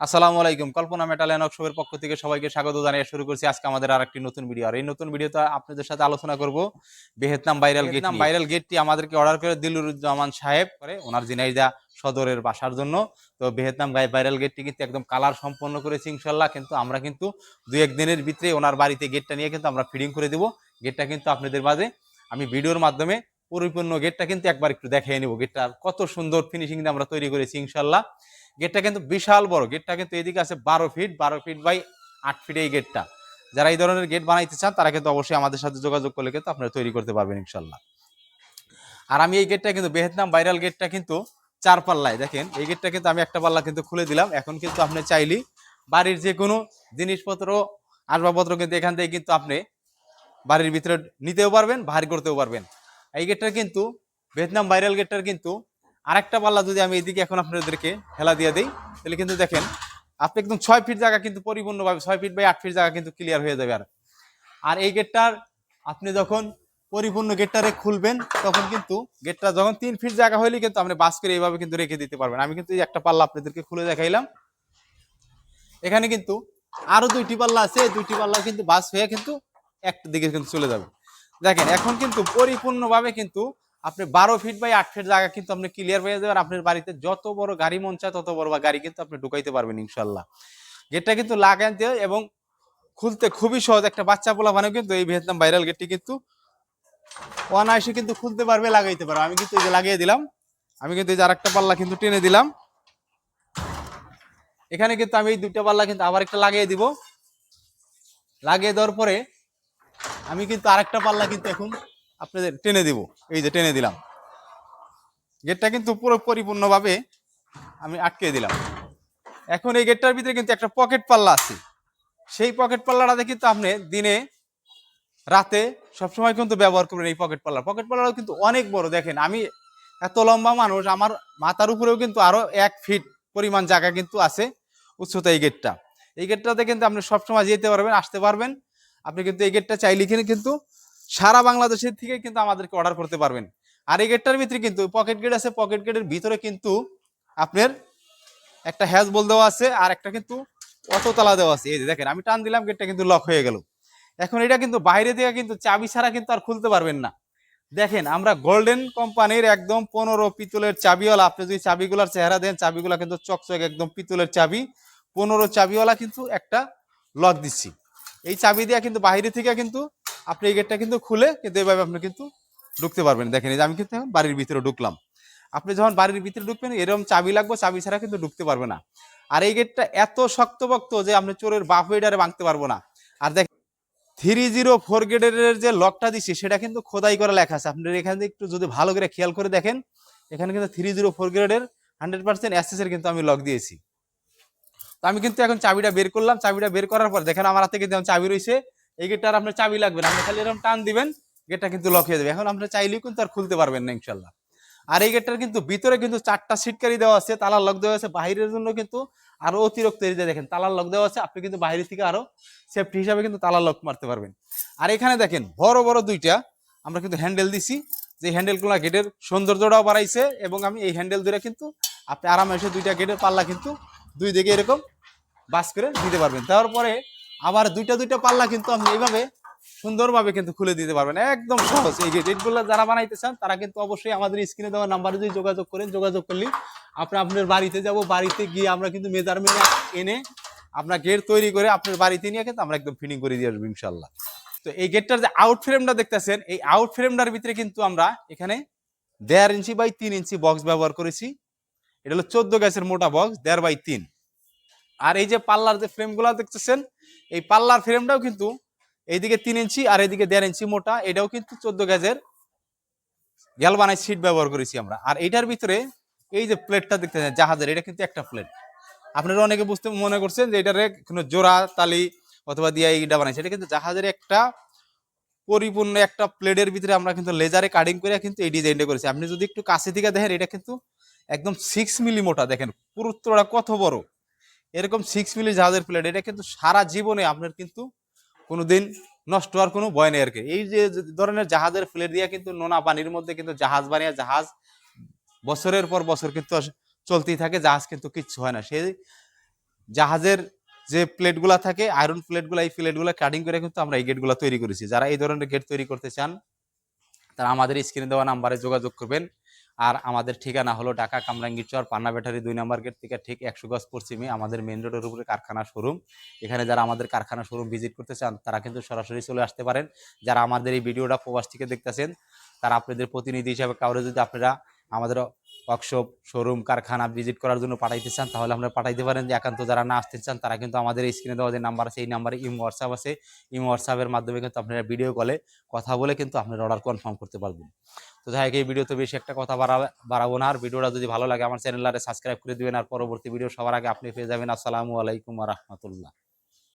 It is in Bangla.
আসসালামু আলাইকুম। কল্পনা মেটাল এন্ড ওয়ার্কশপের পক্ষ থেকে সবাইকে স্বাগত জানিয়ে শুরু করছি আজকে আমাদের আরেকটি নতুন ভিডিও। আর এই নতুন ভিডিওতে আপনাদের সাথে আলোচনা করব ভিয়েতনাম ভাইরাল গেট নিয়ে। ভাইরাল গেটটি আমাদেরকে অর্ডার করে দিলুরুজ্জামান সাহেব করে ওনার ঝিনাইদহ সদরের বাসার জন্য। তো ভিয়েতনাম ভাইরাল গেটটি কিন্তু একদম কালার সম্পন্ন করেছি ইনশাআল্লাহ। কিন্তু আমরা কিন্তু দুই এক দিনের ভিতরে ওনার বাড়িতে গেটটা নিয়ে কিন্তু আমরা ফিটিং করে দেব। গেটটা কিন্তু আপনাদের মাঝে আমি ভিডিওর মাধ্যমে পরিপূর্ণ গেটটা কিন্তু একবার একটু দেখিয়ে নেব। গেটটা কত সুন্দর ফিনিশিং দিয়ে আমরা তৈরি করেছি ইনশাআল্লাহ। গেটটা কিন্তু বিশাল বড়। গেটটা কিন্তু এদিকে আছে 12 ফিট বাই 8 ফিট এই গেটটা। যারা এই ধরনের গেট বানাইতে চান তারা কিন্তু অবশ্যই আমাদের সাথে যোগাযোগ করলে কিন্তু আপনারা তৈরি করতে পারবেন ইনশাল্লাহ। আর আমি এই গেটটা কিন্তু ভিয়েতনাম ভাইরাল গেটটা কিন্তু 4 পাল্লায়, দেখেন এই গেটটা কিন্তু আমি একটা পাল্লা কিন্তু খুলে দিলাম। এখন কিন্তু আপনি চাইলে বাড়ির যে কোনো জিনিসপত্র আসবাবপত্র কিন্তু এখান থেকে কিন্তু আপনি বাড়ির ভিতরে নিতেও পারবেন, বাহির করতেও পারবেন। এই গেটটার কিন্তু ভিয়েতনাম ভাইরাল গেটটার কিন্তু আরেকটা পাল্লা যদি আমি এইদিকে এখন আপনাদেরকে হেলা দিয়ে দিই, তাহলে কিন্তু দেখেন আপনি একদম 6 ফিট জায়গা কিন্তু পরিপূর্ণভাবে 6 ফিট বাই 8 ফিট জায়গা কিন্তু ক্লিয়ার হয়ে যাবে। আর এই গেটটার আপনি যখন পরিপূর্ণ গেটটারে খুলবেন তখন কিন্তু গেটটা যখন 3 ফিট জায়গা হইলে কিন্তু আপনি বাস করে এইভাবে কিন্তু রেখে দিতে পারবেন। আমি কিন্তু এই একটা পাল্লা আপনাদেরকে খুলে দেখাইলাম। এখানে কিন্তু আরো 2টি পাল্লা আছে, এই 2টি পাল্লা কিন্তু বাস হয়ে কিন্তু একটা দিকে কিন্তু চলে যাবে। দেখেন এখন কিন্তু পরিপূর্ণভাবে কিন্তু আপনি 12 ফিট বাই 8 ফিট জায়গা কিন্তু আপনি ক্লিয়ার হয়ে যাবেন। আপনার বাড়িতে যত বড় গাড়ি মন চায় তত বড় গাড়ি কিন্তু আপনি ঢুকাইতে পারবেন ইনশাল্লাহ। গেটটা কিন্তু লাগাইতে এবং খুলতে খুবই সহজ। একটা বাচ্চা পোলা মানে কিন্তু এই ভিয়েতনাম ভাইরাল গেটটি কিন্তু অনায়াসে কিন্তু খুলতে পারবে, লাগাইতে পারবে। আমি কিন্তু এই যে লাগিয়ে দিলাম, আমি কিন্তু এই যে আরেকটা পাল্লা কিন্তু টেনে দিলাম। এখানে কিন্তু আমি এই 2টা পাল্লা কিন্তু আবার একটা লাগিয়ে দিব। লাগিয়ে দেওয়ার পরে আমি কিন্তু আরেকটা পাল্লা কিন্তু এখন আপনাদের টেনে দিব। এই যে টেনে দিলাম, গেটটা কিন্তু পুরো পরিপূর্ণভাবে আমি আটকে দিলাম। এখন এই গেটটার ভিতরে কিন্তু একটা পকেট পাল্লা আছে। সেই পকেট পাল্লাটাতে কিন্তু আপনি দিনে রাতে সবসময় কিন্তু ব্যবহার করবেন। এই পকেট পাল্লাটাও কিন্তু অনেক বড়। দেখেন আমি এত লম্বা মানুষ, আমার মাথার উপরেও কিন্তু আরো 1 ফিট পরিমাণ জায়গা কিন্তু আছে উচ্চতা এই গেটটা। এই গেটটাতে কিন্তু আপনি সবসময় যেতে পারবেন, আসতে পারবেন। আপনি কিন্তু এই গেটটা চাইলে কিন্তু সারা বাংলাদেশের থেকে কিন্তু আমাদেরকে অর্ডার করতে পারবেন। আর এই গেটটার ভিতরে কিন্তু পকেট গেট আছে, পকেট গেটের ভিতরে কিন্তু আপনার একটা হ্যাজ বল দেওয়া আছে আর একটা কিন্তু অটো তালা দেওয়া আছে। এই যে দেখেন আমি টান দিলাম, গেটটা কিন্তু লক হয়ে গেল। এখন এটা কিন্তু বাইরে থেকে কিন্তু চাবি ছাড়া কিন্তু আর খুলতে পারবেন না। দেখেন আমরা গোল্ডেন কোম্পানির একদম 15 পিতলের চাবিওয়ালা, আপনি যদি চাবিগুলার চেহারা দেন চাবিগুলা কিন্তু চকচক একদম পিতলের চাবি, 15 চাবিওয়ালা কিন্তু একটা লক দিচ্ছি। এই চাবি দিয়ে কিন্তু বাইরে থেকে কিন্তু আপনি এই গেটটা কিন্তু খুলে কিন্তু এইভাবে আপনি কিন্তু ঢুকতে পারবেন। দেখেন এই যে আমি কিন্তু এখন বাড়ির ভিতরে ঢুকলাম। আপনি যখন বাড়ির ভিতরে ঢুকবেন এরকম চাবি লাগবে, চাবি ছাড়া কিন্তু ঢুকতে পারবে না। আর এই গেটটা এত শক্তপোক্ত যে আপনি চোরের বাপ এটারে ভাঙতে পারবো না। আর দেখ 304 গ্রেডের যে লকটা দিচ্ছি সেটা কিন্তু খোদাই করে লেখা আছে। আপনার এখানে একটু যদি ভালো করে খেয়াল করে দেখেন, এখানে কিন্তু 304 গ্রেডের 100% এসএস এর কিন্তু আমি লক দিয়েছি। তো আমি কিন্তু এখন চাবিটা বের করলাম। চাবিটা বের করার পর দেখেন আমার হাতে কিন্তু চাবি রয়েছে। এই গেটটার আপনার চাবি লাগবে না, আপনি খালি এরকম টান দিবেন, গেটটা কিন্তু লক হয়ে যাবে। এখন আপনি চাইলেও কিন্তু আর খুলতে পারবেন না ইনশাল্লাহ। আর এই গেটটার কিন্তু ভিতরে কিন্তু 4টা সিটকারি দেওয়া আছে, তালার লক দেওয়া আছে। বাহিরের জন্য কিন্তু আরো অতিরিক্ত এই যে দেখেন তালার লক দেওয়া আছে। আপনি কিন্তু বাইরে থেকে আরো সেফটি হিসাবে কিন্তু তালার লক মারতে পারবেন। আর এখানে দেখেন বড় বড় 2টা আমরা কিন্তু হ্যান্ডেল দিছি, যে হ্যান্ডেলগুলো গেটের সৌন্দর্যটাও বাড়াইছে। এবং আমি এই হ্যান্ডেল ধরে কিন্তু আপনি আরামে এসে 2টা গেটের পাল্লা কিন্তু দুই দিকে এরকম বাস করে দিতে পারবেন। তারপরে আবার 2টা পাল্লা কিন্তু আপনি এইভাবে সুন্দরভাবে কিন্তু খুলে দিতে পারবেন, একদম সহজ। এই গেটগুলো যারা বানাইতে চান তারা কিন্তু অবশ্যই আমাদের স্ক্রিনে দেওয়া নাম্বারে যদি যোগাযোগ করেন, যোগাযোগ করলে আপনি আপনার বাড়িতে যাব, বাড়িতে গিয়ে আমরা কিন্তু মেজারমেন্ট এনে আপনার গেট তৈরি করে আপনার বাড়িতে নিয়ে কিন্তু আমরা একদম ফিটিং করে দিয়ে আসবো ইনশাল্লাহ। তো এই গেটটার যে আউট ফ্রেমটা দেখতেছেন, এই আউট ফ্রেমটার ভিতরে কিন্তু আমরা এখানে 1.5 ইঞ্চি বাই 3 ইঞ্চি বক্স ব্যবহার করেছি। এটা হলো 14 গ্যাসের মোটা বক্স 1.5 বাই 3। আর এই যে পাল্লার যে ফ্রেমগুলো দেখতেছেন, এই পাল্লার ফ্রেমটাও কিন্তু এইদিকে 3 ইঞ্চি আর এইদিকে 1.5 ইঞ্চি মোটা, এটাও কিন্তু 14 গ্যাসের গ্যালভানাইজ শীট ব্যবহার করেছি আমরা। আর এটার ভিতরে এই যে প্লেটটা দেখতেছেন জাহাজের, এটা কিন্তু একটা প্লেট। আপনারা অনেকে বুঝতে মনে করছেন যে এটারে কোনো জোড়া তালি অথবা দিয়ে এইটা বানাইছে, এটা কিন্তু জাহাজের একটা পরিপূর্ণ একটা প্লেটের ভিতরে আমরা কিন্তু লেজারে কাটিং করে কিন্তু এই ডিজাইনটা করেছি। আপনি যদি একটু কাছে থেকে দেখেন এটা কিন্তু একদম 6 মিলি মোটা। দেখেন পুরুত্বটা কত বড়। এরকম 6 মিলি জাহাজের প্লেট, এটা কিন্তু সারা জীবনে আপনার কিন্তু কোনোদিন নষ্ট হওয়ার কোনো ভয় নেই আর কি। এই যে ধরনের জাহাজের প্লেট দিয়ে কিন্তু নোনা পানির মধ্যে কিন্তু জাহাজ বানিয়ে জাহাজ বছরের পর বছর কিন্তু চলতেই থাকে, জাহাজ কিন্তু কিচ্ছু হয় না। সেই জাহাজের যে প্লেটগুলা থাকে আয়রন প্লেটগুলা, এই প্লেটগুলা কাটিং করে কিন্তু আমরা এই গেটগুলা তৈরি করেছি। যারা এই ধরনের গেট তৈরি করতে চান তারা আমাদের স্ক্রিনে দেওয়া নাম্বারে যোগাযোগ করবেন। আর আমাদের ঠিকানা হলো ঢাকা কামরাঙ্গীরচর পান্না ব্যাটারি 2 নম্বর গেট থেকে ঠিক 100 গজ পশ্চিমে আমাদের মেইন রোডের উপরে কারখানা শোরুম। এখানে যারা আমাদের কারখানা শোরুম ভিজিট করতে চান তারা কিন্তু সরাসরি চলে আসতে পারেন। যারা আমাদের এই ভিডিওটা প্রবাস থেকে দেখতেছেন তারা আপনাদের প্রতিনিধি হিসাবে কাউরে যদি আপনারা আমাদের ওয়ার্কশপ শোরুম কারখানা ভিজিট করার জন্য পাঠাইতে চান তাহলে আপনারা পাঠাইতে পারেন। যে একান্ত যারা না আসতে চান তারা কিন্তু আমাদের স্ক্রিনে দেওয়া যে নাম্বার আছে এই নাম্বারে ইমো হোয়াটসঅ্যাপ আছে, ইমো হোয়াটসঅ্যাপের মাধ্যমে কিন্তু আপনারা ভিডিও কলে কথা বলে কিন্তু আপনারা অর্ডার কনফার্ম করতে পারবেন। তো যাই হোক এই ভিডিওতে বেশি একটা কথা বাড়াবো না। আর ভিডিওটা যদি ভালো লাগে আমার চ্যানেলটারে সাবস্ক্রাইব করে দিবেন। আর পরবর্তী ভিডিও সবার আগে আপনি পেয়ে যাবেন। আসসালামু আলাইকুম ওয়া রাহমাতুল্লাহ।